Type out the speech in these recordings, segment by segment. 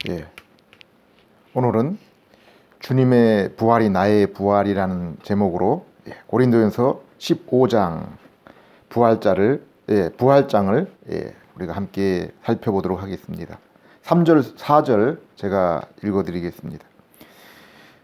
예. 오늘은 주님의 부활이 나의 부활이라는 제목으로 고린도전서 15장 부활장을 우리가 함께 살펴보도록 하겠습니다. 3절, 4절 제가 읽어드리겠습니다.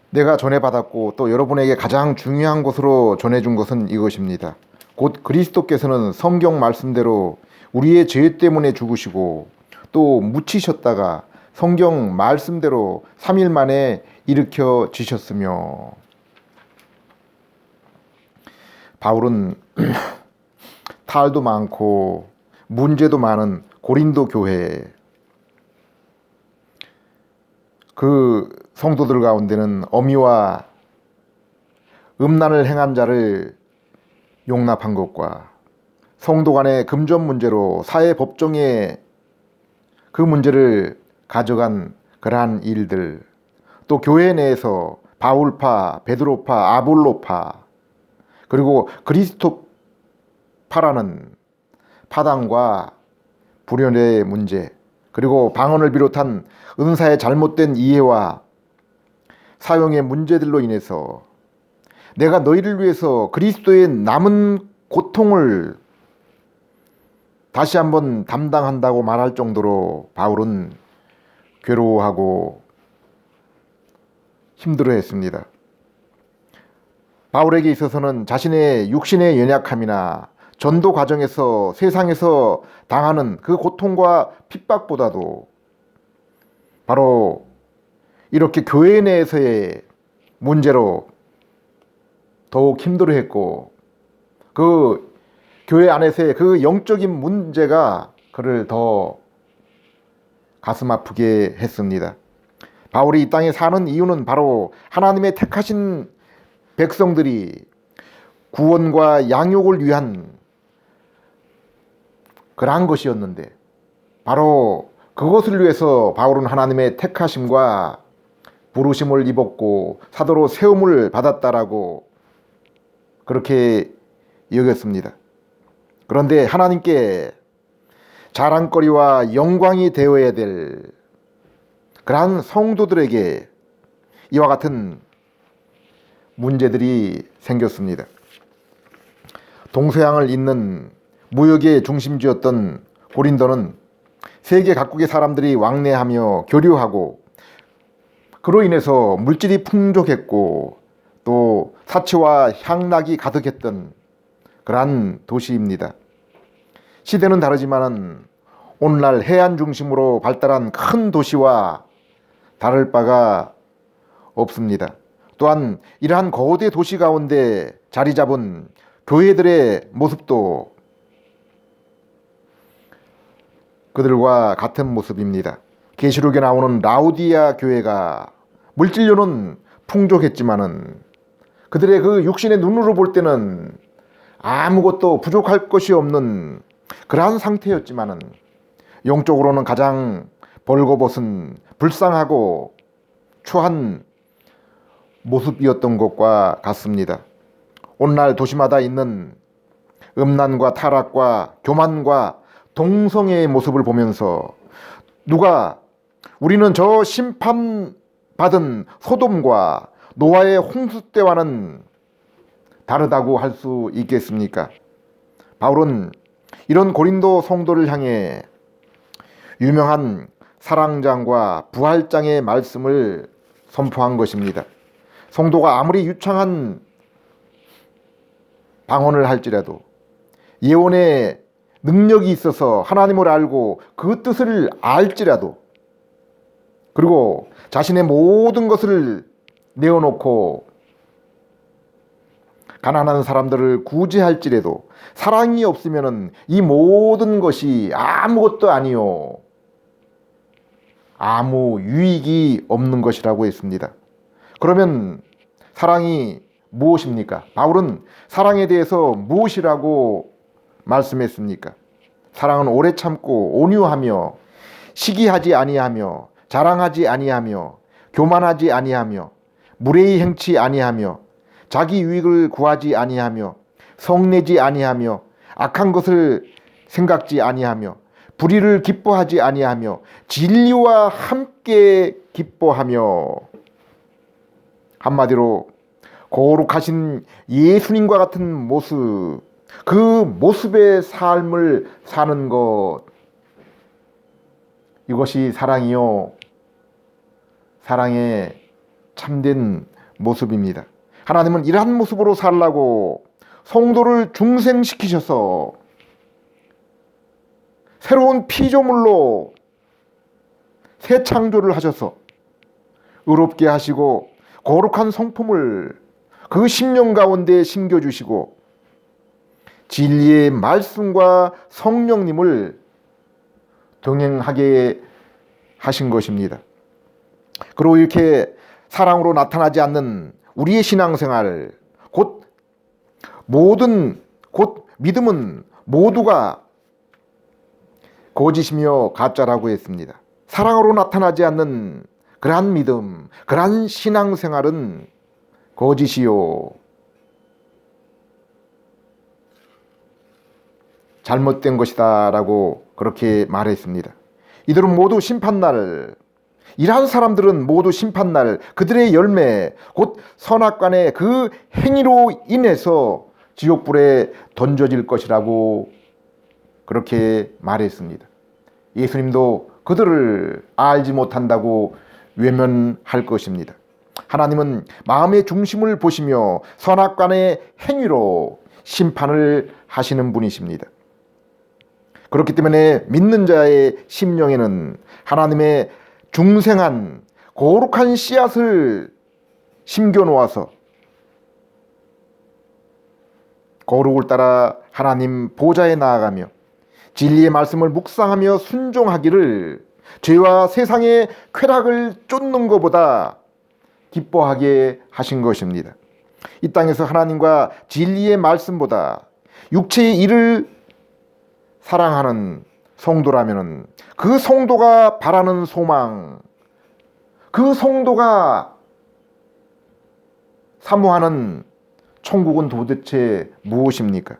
내가 전해받았고 또 여러분에게 가장 중요한 것으로 전해준 것은 이것입니다. 곧 그리스도께서는 성경 말씀대로 우리의 죄 때문에 죽으시고 또 묻히셨다가 성경 말씀대로 3일 만에 일으켜 지셨으며. 바울은 탈도 많고 문제도 많은 고린도 교회, 그 성도들 가운데는 어미와 음란을 행한 자를 용납한 것과 성도 간의 금전 문제로 사회 법정에 그 문제를 가져간 그러한 일들, 또 교회 내에서 바울파, 베드로파, 아볼로파, 그리고 그리스도파라는 파당과 불연의 문제, 그리고 방언을 비롯한 은사의 잘못된 이해와 사용의 문제들로 인해서 내가 너희를 위해서 그리스도의 남은 고통을 다시 한번 담당한다고 말할 정도로 바울은 괴로워하고 힘들어했습니다. 바울에게 있어서는 자신의 육신의 연약함이나 전도 과정에서 세상에서 당하는 그 고통과 핍박보다도 바로 이렇게 교회 내에서의 문제로 더욱 힘들어했고, 그 교회 안에서의 그 영적인 문제가 그를 더 가슴 아프게 했습니다. 바울이 이 땅에 사는 이유는 바로 하나님의 택하신 백성들이 구원과 양육을 위한 그러한 것이었는데, 바로 그것을 위해서 바울은 하나님의 택하심과 부르심을 입었고 사도로 세움을 받았다라고 그렇게 여겼습니다. 그런데 하나님께 자랑거리와 영광이 되어야 될 그러한 성도들에게 이와 같은 문제들이 생겼습니다. 동서양을 잇는 무역의 중심지였던 고린도는 세계 각국의 사람들이 왕래하며 교류하고, 그로 인해서 물질이 풍족했고 또 사치와 향락이 가득했던 그러한 도시입니다. 시대는 다르지만 오늘날 해안 중심으로 발달한 큰 도시와 다를 바가 없습니다. 또한 이러한 거대 도시 가운데 자리 잡은 교회들의 모습도 그들과 같은 모습입니다. 계시록에 나오는 라우디아 교회가 물질료는 풍족했지만은 그들의 그 육신의 눈으로 볼 때는 아무것도 부족할 것이 없는 그러한 상태였지만은 영적으로는 가장 벌거벗은 불쌍하고 추한 모습이었던 것과 같습니다. 오늘날 도시마다 있는 음란과 타락과 교만과 동성애의 모습을 보면서 누가 우리는 저 심판받은 소돔과 노아의 홍수 때와는 다르다고 할 수 있겠습니까? 바울은 이런 고린도 성도를 향해 유명한 사랑장과 부활장의 말씀을 선포한 것입니다. 성도가 아무리 유창한 방언을 할지라도, 예언의 능력이 있어서 하나님을 알고 그 뜻을 알지라도, 그리고 자신의 모든 것을 내어놓고 가난한 사람들을 구제할지라도 사랑이 없으면 이 모든 것이 아무것도 아니요 아무 유익이 없는 것이라고 했습니다. 그러면 사랑이 무엇입니까? 바울은 사랑에 대해서 무엇이라고 말씀했습니까? 사랑은 오래 참고 온유하며 시기하지 아니하며 자랑하지 아니하며 교만하지 아니하며 무례히 행치 아니하며 자기 유익을 구하지 아니하며 성내지 아니하며 악한 것을 생각지 아니하며 불의를 기뻐하지 아니하며 진리와 함께 기뻐하며, 한마디로 거룩하신 예수님과 같은 모습, 그 모습의 삶을 사는 것, 이것이 사랑이요, 사랑의 참된 모습입니다. 하나님은 이러한 모습으로 살라고 성도를 중생시키셔서 새로운 피조물로 새 창조를 하셔서 의롭게 하시고 거룩한 성품을 그 심령 가운데 심겨주시고 진리의 말씀과 성령님을 동행하게 하신 것입니다. 그리고 이렇게 사랑으로 나타나지 않는 우리의 신앙생활, 곧 믿음은 모두가 거짓이며 가짜라고 했습니다. 사랑으로 나타나지 않는 그러한 믿음, 그러한 신앙생활은 거짓이요, 잘못된 것이다 라고 그렇게 말했습니다. 이들은 모두 심판날, 이러한 사람들은 모두 심판날 그들의 열매, 곧 선악간의 그 행위로 인해서 지옥불에 던져질 것이라고 그렇게 말했습니다. 예수님도 그들을 알지 못한다고 외면할 것입니다. 하나님은 마음의 중심을 보시며 선악간의 행위로 심판을 하시는 분이십니다. 그렇기 때문에 믿는 자의 심령에는 하나님의 중생한 거룩한 씨앗을 심겨 놓아서 거룩을 따라 하나님 보좌에 나아가며 진리의 말씀을 묵상하며 순종하기를 죄와 세상의 쾌락을 쫓는 것보다 기뻐하게 하신 것입니다. 이 땅에서 하나님과 진리의 말씀보다 육체의 일을 사랑하는 성도라면 그 성도가 바라는 소망, 그 성도가 사모하는 천국은 도대체 무엇입니까?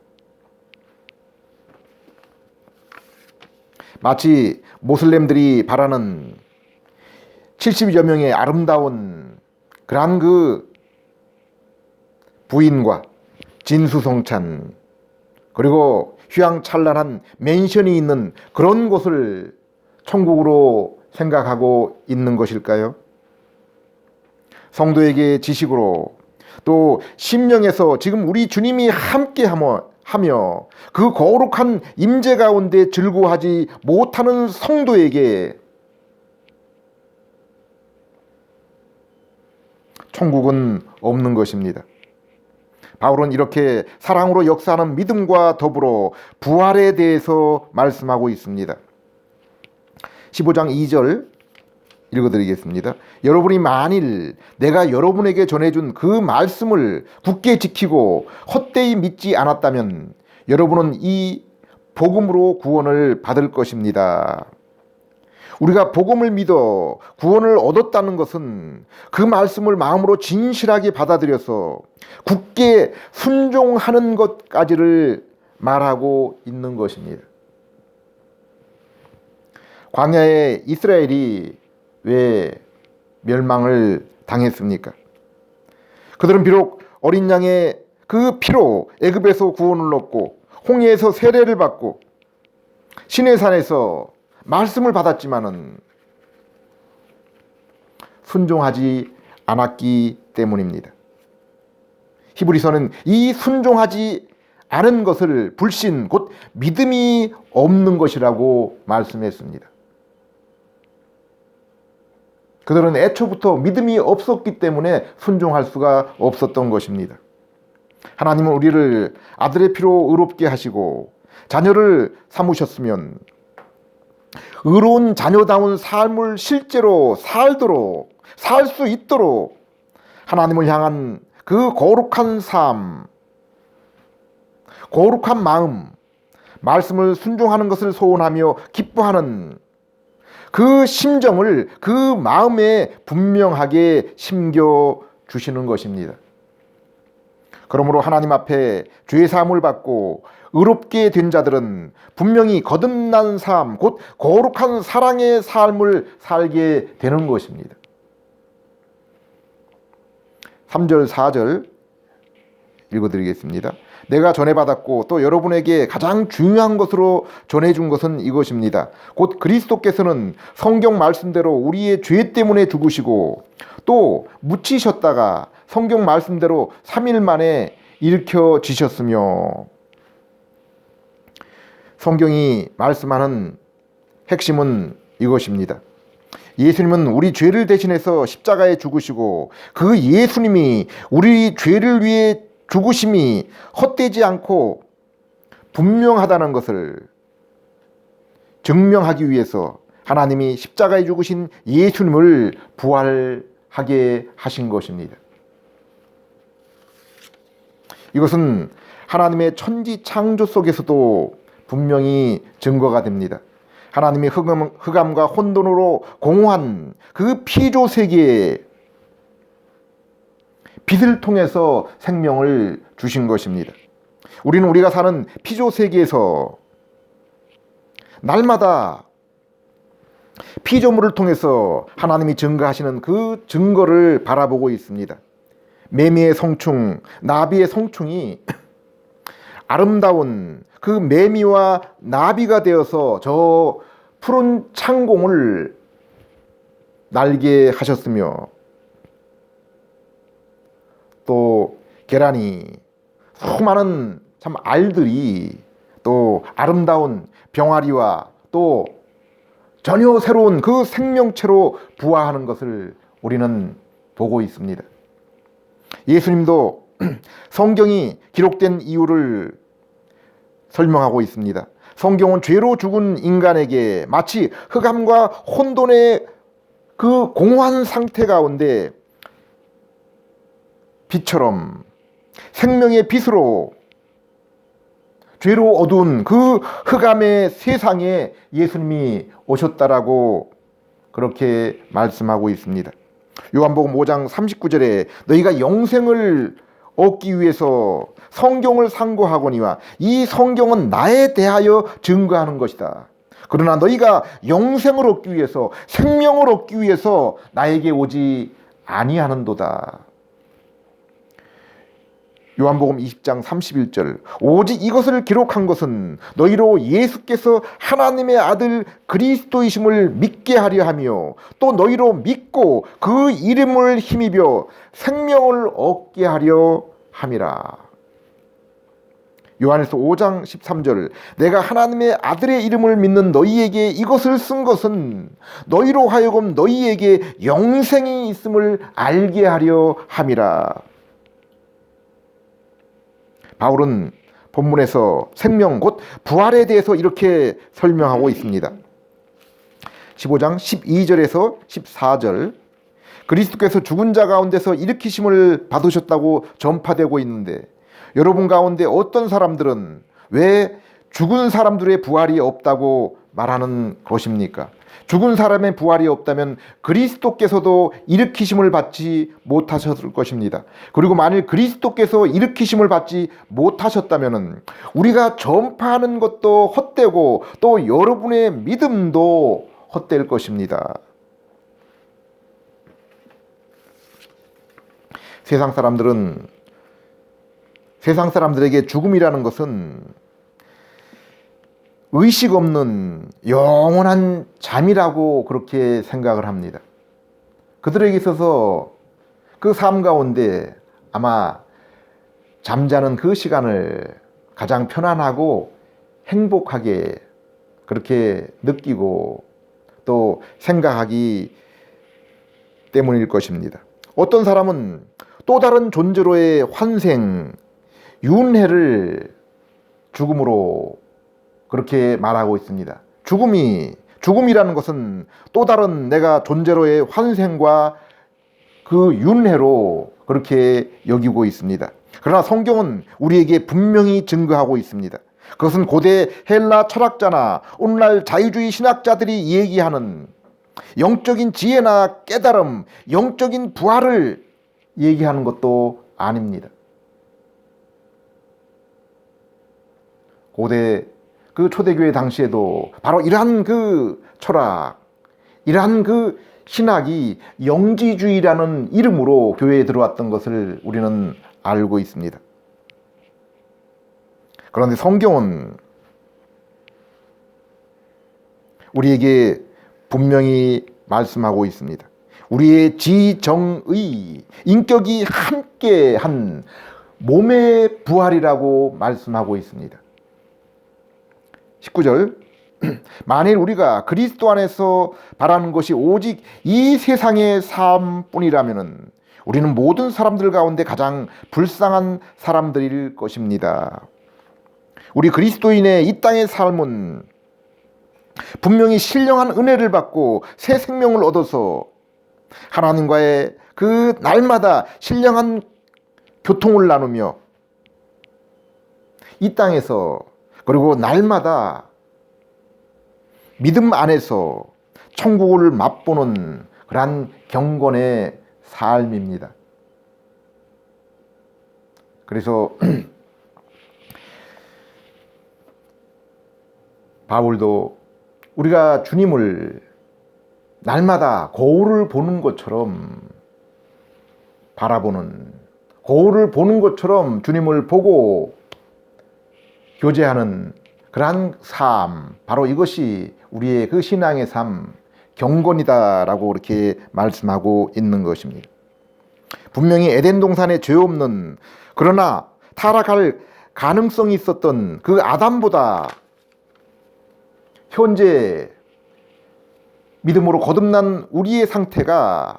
마치 모슬렘들이 바라는 70여 명의 아름다운 그러한 그 부인과 진수성찬, 그리고 휘황찬란한 맨션이 있는 그런 곳을 천국으로 생각하고 있는 것일까요? 성도에게 지식으로 또 심령에서 지금 우리 주님이 함께하며 그 거룩한 임재 가운데 즐거워하지 못하는 성도에게 천국은 없는 것입니다. 바울은 이렇게 사랑으로 역사하는 믿음과 더불어 부활에 대해서 말씀하고 있습니다. 15장 2절 읽어드리겠습니다. 여러분이 만일 내가 여러분에게 전해준 그 말씀을 굳게 지키고 헛되이 믿지 않았다면 여러분은 이 복음으로 구원을 받을 것입니다. 우리가 복음을 믿어 구원을 얻었다는 것은 그 말씀을 마음으로 진실하게 받아들여서 굳게 순종하는 것까지를 말하고 있는 것입니다. 광야의 이스라엘이 왜 멸망을 당했습니까? 그들은 비록 어린 양의 그 피로 애굽에서 구원을 얻고 홍해에서 세례를 받고 시내산에서 말씀을 받았지만은 순종하지 않았기 때문입니다. 히브리서는 이 순종하지 않은 것을 불신, 곧 믿음이 없는 것이라고 말씀했습니다. 그들은 애초부터 믿음이 없었기 때문에 순종할 수가 없었던 것입니다. 하나님은 우리를 아들의 피로 의롭게 하시고 자녀를 삼으셨으면 의로운 자녀다운 삶을 실제로 살 수 있도록 하나님을 향한 그 거룩한 삶, 거룩한 마음, 말씀을 순종하는 것을 소원하며 기뻐하는 그 심정을 그 마음에 분명하게 심겨주시는 것입니다. 그러므로 하나님 앞에 죄사함을 받고 의롭게 된 자들은 분명히 거듭난 삶, 곧 거룩한 사랑의 삶을 살게 되는 것입니다. 3절, 4절 읽어드리겠습니다. 내가 전해받았고 또 여러분에게 가장 중요한 것으로 전해준 것은 이것입니다. 곧 그리스도께서는 성경 말씀대로 우리의 죄 때문에 죽으시고 또 묻히셨다가 성경 말씀대로 3일 만에 일으켜지셨으며, 성경이 말씀하는 핵심은 이것입니다. 예수님은 우리 죄를 대신해서 십자가에 죽으시고 그 예수님이 우리 죄를 위해 죽으심이 헛되지 않고 분명하다는 것을 증명하기 위해서 하나님이 십자가에 죽으신 예수님을 부활하게 하신 것입니다. 이것은 하나님의 천지 창조 속에서도 분명히 증거가 됩니다. 하나님이 흑암과 혼돈으로 공허한 그 피조 세계에 빛을 통해서 생명을 주신 것입니다. 우리는 우리가 사는 피조 세계에서 날마다 피조물을 통해서 하나님이 증거하시는 그 증거를 바라보고 있습니다. 매미의 성충, 나비의 성충이 아름다운 그 매미와 나비가 되어서 저 푸른 창공을 날게 하셨으며, 또 계란이 수많은 참 알들이 또 아름다운 병아리와 또 전혀 새로운 그 생명체로 부화하는 것을 우리는 보고 있습니다. 예수님도 성경이 기록된 이유를 설명하고 있습니다. 성경은 죄로 죽은 인간에게 마치 흑암과 혼돈의 그 공허한 상태 가운데 빛처럼 생명의 빛으로 죄로 어두운 그 흑암의 세상에 예수님이 오셨다라고 그렇게 말씀하고 있습니다. 요한복음 5장 39절에 너희가 영생을 얻기 위해서 성경을 상고하거니와 이 성경은 나에 대하여 증거하는 것이다. 그러나 너희가 영생을 얻기 위해서, 생명을 얻기 위해서 나에게 오지 아니하는도다. 요한복음 20장 31절 오직 이것을 기록한 것은 너희로 예수께서 하나님의 아들 그리스도이심을 믿게 하려 하며 또 너희로 믿고 그 이름을 힘입어 생명을 얻게 하려 함이라. 요한일서 5장 13절 내가 하나님의 아들의 이름을 믿는 너희에게 이것을 쓴 것은 너희로 하여금 너희에게 영생이 있음을 알게 하려 함이라. 바울은 본문에서 생명 곧 부활에 대해서 이렇게 설명하고 있습니다. 15장 12절에서 14절 그리스도께서 죽은 자 가운데서 일으키심을 받으셨다고 전파되고 있는데 여러분 가운데 어떤 사람들은 왜 죽은 사람들의 부활이 없다고 말하는 것입니까? 죽은 사람의 부활이 없다면 그리스도께서도 일으키심을 받지 못하셨을 것입니다. 그리고 만일 그리스도께서 일으키심을 받지 못하셨다면 우리가 전파하는 것도 헛되고 또 여러분의 믿음도 헛될 것입니다. 세상 사람들에게 죽음이라는 것은 의식 없는 영원한 잠이라고 그렇게 생각을 합니다. 그들에게 있어서 그 삶 가운데 아마 잠자는 그 시간을 가장 편안하고 행복하게 그렇게 느끼고 또 생각하기 때문일 것입니다. 어떤 사람은 또 다른 존재로의 환생, 윤회를 죽음으로 그렇게 말하고 있습니다. 죽음이라는 것은 또 다른 내가 존재로의 환생과 그 윤회로 그렇게 여기고 있습니다. 그러나 성경은 우리에게 분명히 증거하고 있습니다. 그것은 고대 헬라 철학자나 오늘날 자유주의 신학자들이 얘기하는 영적인 지혜나 깨달음, 영적인 부활을 얘기하는 것도 아닙니다. 고대 그 초대교회 당시에도 바로 이러한 그 철학, 이러한 그 신학이 영지주의라는 이름으로 교회에 들어왔던 것을 우리는 알고 있습니다. 그런데 성경은 우리에게 분명히 말씀하고 있습니다. 우리의 지정의, 인격이 함께한 몸의 부활이라고 말씀하고 있습니다. 19절, 만일 우리가 그리스도 안에서 바라는 것이 오직 이 세상의 삶뿐이라면 우리는 모든 사람들 가운데 가장 불쌍한 사람들일 것입니다. 우리 그리스도인의 이 땅의 삶은 분명히 신령한 은혜를 받고 새 생명을 얻어서 하나님과의 그 날마다 신령한 교통을 나누며 이 땅에서 그리고 날마다 믿음 안에서 천국을 맛보는 그러한 경건의 삶입니다. 그래서 바울도 우리가 주님을 날마다 거울을 보는 것처럼 바라보는, 거울을 보는 것처럼 주님을 보고 교제하는 그러한 삶, 바로 이것이 우리의 그 신앙의 삶, 경건이다라고 이렇게 말씀하고 있는 것입니다. 분명히 에덴 동산에 죄 없는, 그러나 타락할 가능성이 있었던 그 아담보다 현재 믿음으로 거듭난 우리의 상태가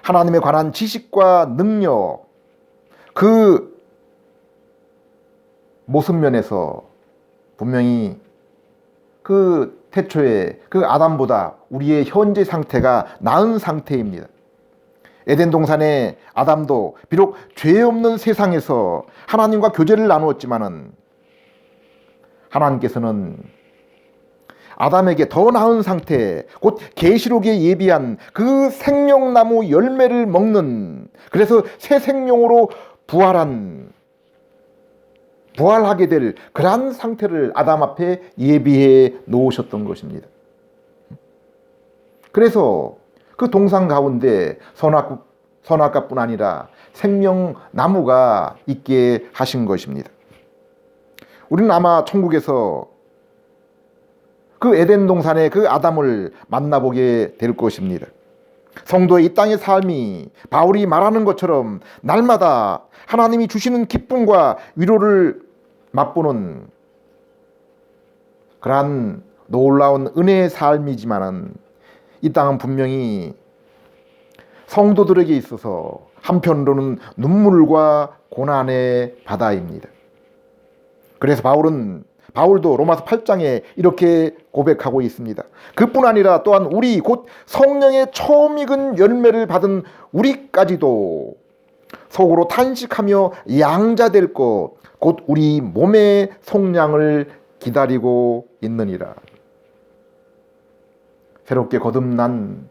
하나님에 관한 지식과 능력, 그 모습면에서 분명히 그 태초에 그 아담보다 우리의 현재 상태가 나은 상태입니다. 에덴 동산의 아담도 비록 죄 없는 세상에서 하나님과 교제를 나누었지만은 하나님께서는 아담에게 더 나은 상태, 곧 계시록에 예비한 그 생명나무 열매를 먹는, 그래서 새 생명으로 부활하게 될 그러한 상태를 아담 앞에 예비해 놓으셨던 것입니다. 그래서 그 동산 가운데 선악과뿐 아니라 생명나무가 있게 하신 것입니다. 우리는 아마 천국에서 그 에덴 동산의 그 아담을 만나보게 될 것입니다. 성도의 이 땅의 삶이 바울이 말하는 것처럼 날마다 하나님이 주시는 기쁨과 위로를 맛보는 그러한 놀라운 은혜의 삶이지만은 이 땅은 분명히 성도들에게 있어서 한편으로는 눈물과 고난의 바다입니다. 그래서 바울도 로마서 8장에 이렇게 고백하고 있습니다. 그뿐 아니라 또한 우리 곧 성령의 처음 익은 열매를 받은 우리까지도 속으로 탄식하며 양자될 것 곧 우리 몸의 속량을 기다리고 있느니라. 새롭게 거듭난,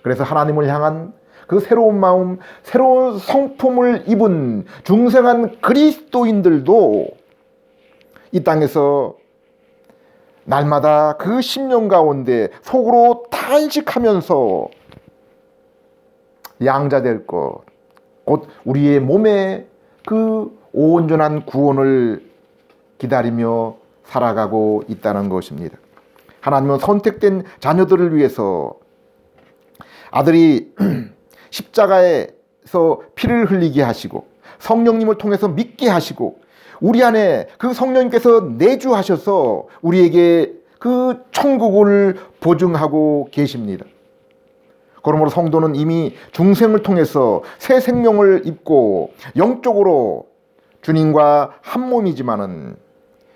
그래서 하나님을 향한 그 새로운 마음, 새로운 성품을 입은 중생한 그리스도인들도 이 땅에서 날마다 그 심령 가운데 속으로 탄식하면서 양자될 것, 곧 우리의 몸에 그 온전한 구원을 기다리며 살아가고 있다는 것입니다. 하나님은 선택된 자녀들을 위해서 아들이 십자가에서 피를 흘리게 하시고 성령님을 통해서 믿게 하시고 우리 안에 그 성령님께서 내주하셔서 우리에게 그 천국을 보증하고 계십니다. 그러므로 성도는 이미 중생을 통해서 새 생명을 입고 영적으로 주님과 한 몸이지만은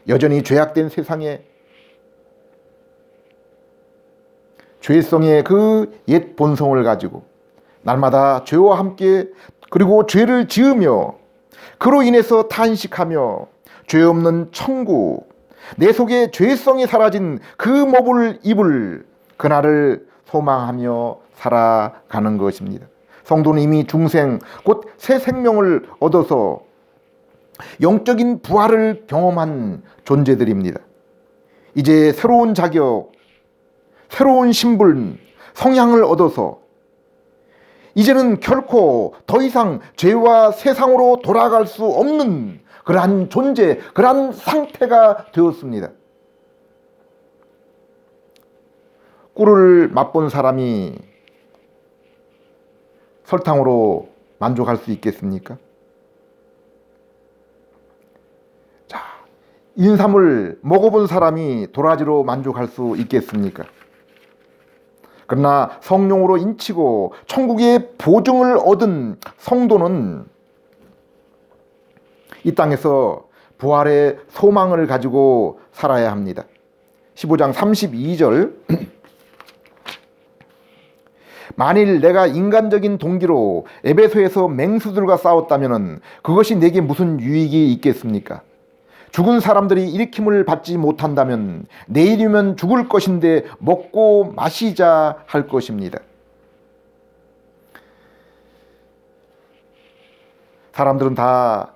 여전히 죄악된 세상에 죄성의 그 옛 본성을 가지고 날마다 죄와 함께 그리고 죄를 지으며 그로 인해서 탄식하며 죄 없는 천국, 내 속에 죄성이 사라진 그 몸을 입을 그날을 소망하며 살아가는 것입니다. 성도는 이미 중생 곧 새 생명을 얻어서 영적인 부활을 경험한 존재들입니다. 이제 새로운 자격, 새로운 신분, 성향을 얻어서 이제는 결코 더 이상 죄와 세상으로 돌아갈 수 없는 그러한 존재, 그러한 상태가 되었습니다. 꿀을 맛본 사람이 설탕으로 만족할 수 있겠습니까? 자, 인삼을 먹어본 사람이 도라지로 만족할 수 있겠습니까? 그러나 성령으로 인치고 천국의 보증을 얻은 성도는 이 땅에서 부활의 소망을 가지고 살아야 합니다. 15장 32절 만일 내가 인간적인 동기로 에베소에서 맹수들과 싸웠다면 그것이 내게 무슨 유익이 있겠습니까? 죽은 사람들이 일으킴을 받지 못한다면 내일이면 죽을 것인데 먹고 마시자 할 것입니다. 사람들은 다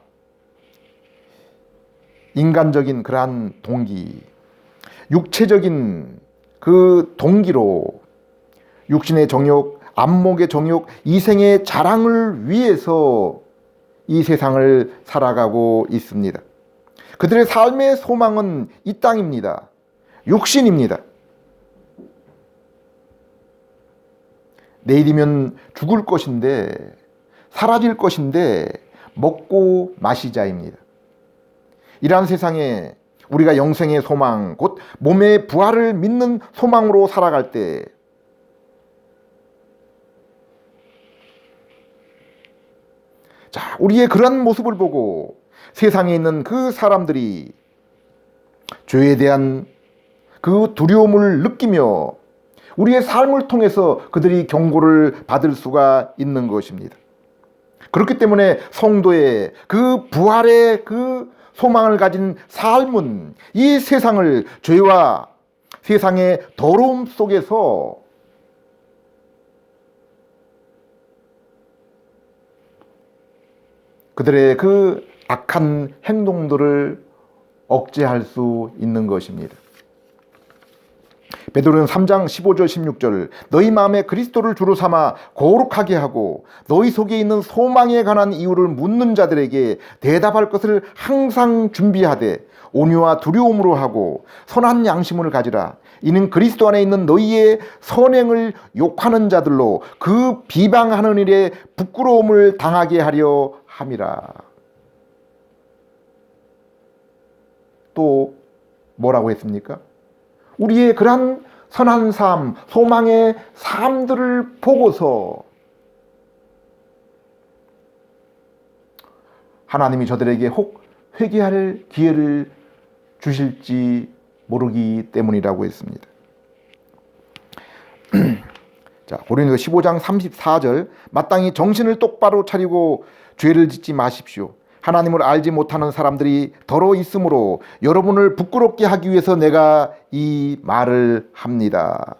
인간적인 그러한 동기, 육체적인 그 동기로 육신의 정욕, 안목의 정욕, 이생의 자랑을 위해서 이 세상을 살아가고 있습니다. 그들의 삶의 소망은 이 땅입니다. 육신입니다. 내일이면 죽을 것인데, 사라질 것인데 먹고 마시자입니다. 이러한 세상에 우리가 영생의 소망, 곧 몸의 부활을 믿는 소망으로 살아갈 때 자, 우리의 그런 모습을 보고 세상에 있는 그 사람들이 죄에 대한 그 두려움을 느끼며 우리의 삶을 통해서 그들이 경고를 받을 수가 있는 것입니다. 그렇기 때문에 성도의 그 부활의 그 소망을 가진 삶은 이 세상을 죄와 세상의 더러움 속에서 그들의 그 악한 행동들을 억제할 수 있는 것입니다. 베드로는 3장 15절 16절 너희 마음에 그리스도를 주로 삼아 거룩하게 하고 너희 속에 있는 소망에 관한 이유를 묻는 자들에게 대답할 것을 항상 준비하되 온유와 두려움으로 하고 선한 양심을 가지라. 이는 그리스도 안에 있는 너희의 선행을 욕하는 자들로 그 비방하는 일에 부끄러움을 당하게 하려 함이라. 또 뭐라고 했습니까? 우리의 그러한 선한 삶, 소망의 삶들을 보고서 하나님이 저들에게 혹 회개할 기회를 주실지 모르기 때문이라고 했습니다. 자, 고린도 15장 34절 마땅히 정신을 똑바로 차리고 죄를 짓지 마십시오. 하나님을 알지 못하는 사람들이 더러 있으므로 여러분을 부끄럽게 하기 위해서 내가 이 말을 합니다.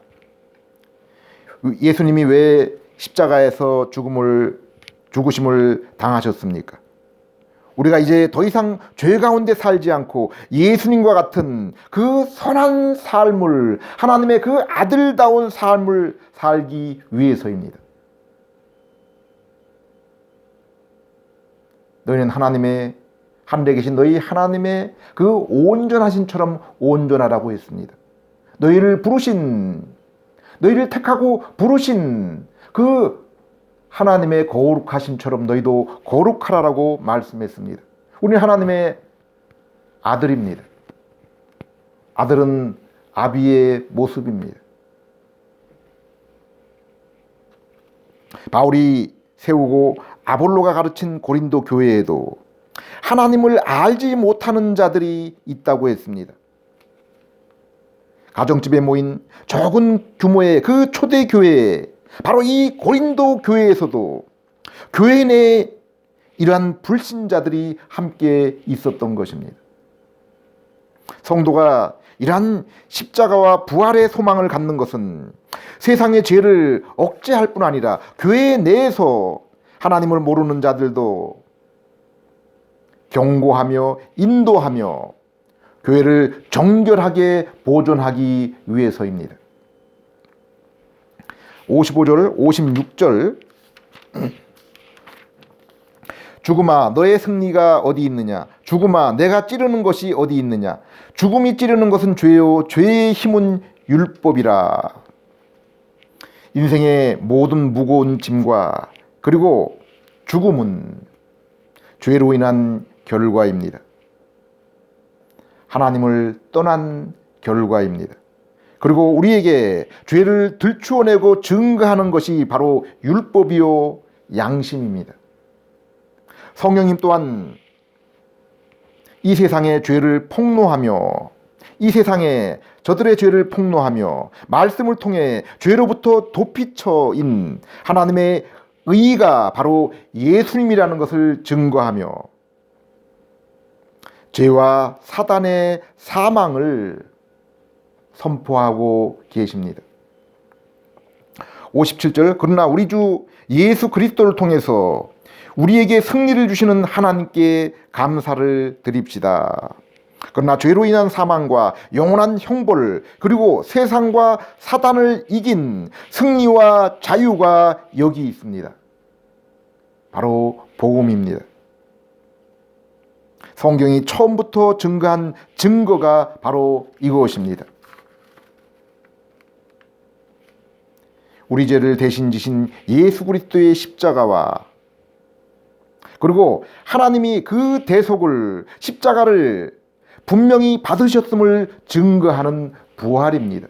예수님이 왜 십자가에서 죽으심을 당하셨습니까? 우리가 이제 더 이상 죄 가운데 살지 않고 예수님과 같은 그 선한 삶을, 하나님의 그 아들다운 삶을 살기 위해서입니다. 너희는 하나님의 하늘에 계신 너희 하나님의 그 온전하신처럼 온전하라고 했습니다. 너희를 택하고 부르신 그 하나님의 거룩하심처럼 너희도 거룩하라고 말씀했습니다. 우리는 하나님의 아들입니다. 아들은 아비의 모습입니다. 바울이 세우고 아볼로가 가르친 고린도 교회에도 하나님을 알지 못하는 자들이 있다고 했습니다. 가정집에 모인 적은 규모의 그 초대 교회에 바로 이 고린도 교회에서도 교회 내에 이러한 불신자들이 함께 있었던 것입니다. 성도가 이러한 십자가와 부활의 소망을 갖는 것은 세상의 죄를 억제할 뿐 아니라 교회 내에서 하나님을 모르는 자들도 경고하며 인도하며 교회를 정결하게 보존하기 위해서입니다. 55절, 56절 죽음아 너의 승리가 어디 있느냐? 죽음아 내가 찌르는 것이 어디 있느냐? 죽음이 찌르는 것은 죄요 죄의 힘은 율법이라. 인생의 모든 무거운 짐과 그리고 죽음은 죄로 인한 결과입니다. 하나님을 떠난 결과입니다. 그리고 우리에게 죄를 들추어내고 증거하는 것이 바로 율법이요 양심입니다. 성령님 또한 이 세상의 죄를 폭로하며 이 세상에 저들의 죄를 폭로하며 말씀을 통해 죄로부터 도피처인 하나님의 의가 바로 예수님이라는 것을 증거하며 죄와 사단의 사망을 선포하고 계십니다. 57절 그러나 우리 주 예수 그리스도를 통해서 우리에게 승리를 주시는 하나님께 감사를 드립시다. 그러나 죄로 인한 사망과 영원한 형벌 그리고 세상과 사단을 이긴 승리와 자유가 여기 있습니다. 바로 복음입니다. 성경이 처음부터 증거한 증거가 바로 이것입니다. 우리 죄를 대신 지신 예수 그리스도의 십자가와 그리고 하나님이 그 대속을 십자가를 분명히 받으셨음을 증거하는 부활입니다.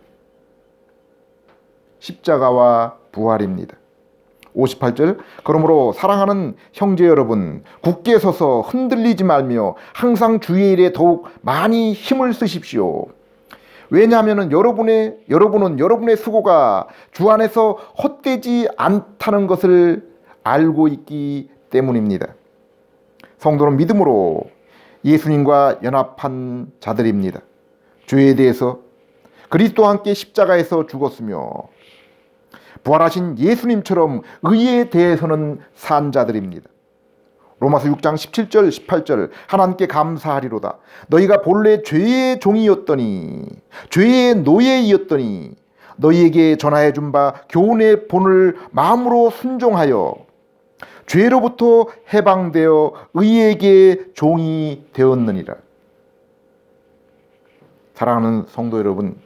십자가와 부활입니다. 58절 그러므로 사랑하는 형제 여러분 굳게 서서 흔들리지 말며 항상 주의 일에 더욱 많이 힘을 쓰십시오. 왜냐하면 여러분은 여러분의 수고가 주 안에서 헛되지 않다는 것을 알고 있기 때문입니다. 성도는 믿음으로 예수님과 연합한 자들입니다. 죄에 대해서 그리스도와 함께 십자가에서 죽었으며 부활하신 예수님처럼 의에 대해서는 산 자들입니다. 로마서 6장 17절 18절 하나님께 감사하리로다. 너희가 본래 죄의 종이었더니 죄의 노예이었더니 너희에게 전하여 준 바 교훈의 본을 마음으로 순종하여 죄로부터 해방되어 의에게 종이 되었느니라. 사랑하는 성도 여러분,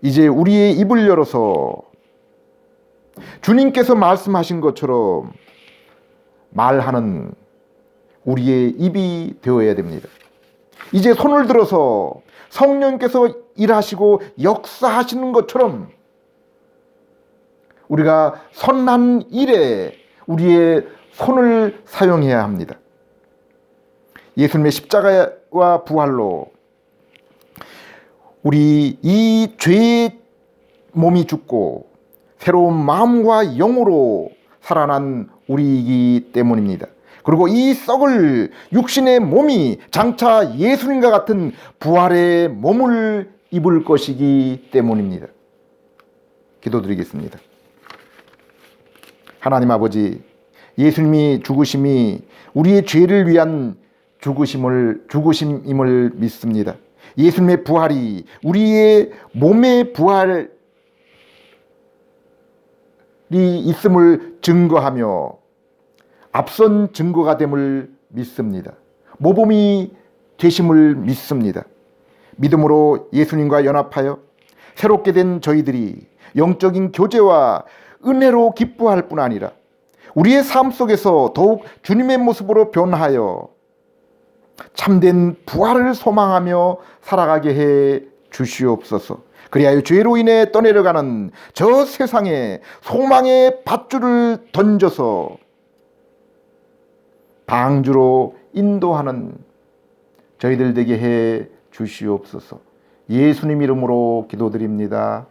이제 우리의 입을 열어서 주님께서 말씀하신 것처럼 말하는 우리의 입이 되어야 됩니다. 이제 손을 들어서 성령께서 일하시고 역사하시는 것처럼 우리가 선한 일에 우리의 손을 사용해야 합니다. 예수님의 십자가와 부활로 우리 이 죄의 몸이 죽고 새로운 마음과 영으로 살아난 우리이기 때문입니다. 그리고 이 썩을 육신의 몸이 장차 예수님과 같은 부활의 몸을 입을 것이기 때문입니다. 기도드리겠습니다. 하나님 아버지, 예수님이 죽으심이 우리의 죄를 위한 죽으심임을 믿습니다. 예수님의 부활이 우리의 몸의 부활이 있음을 증거하며 앞선 증거가 됨을 믿습니다. 모범이 되심을 믿습니다. 믿음으로 예수님과 연합하여 새롭게 된 저희들이 영적인 교제와 은혜로 기뻐할 뿐 아니라 우리의 삶 속에서 더욱 주님의 모습으로 변하여 참된 부활을 소망하며 살아가게 해 주시옵소서. 그리하여 죄로 인해 떠내려가는 저 세상에 소망의 밧줄을 던져서 방주로 인도하는 저희들 되게 해 주시옵소서. 예수님 이름으로 기도드립니다.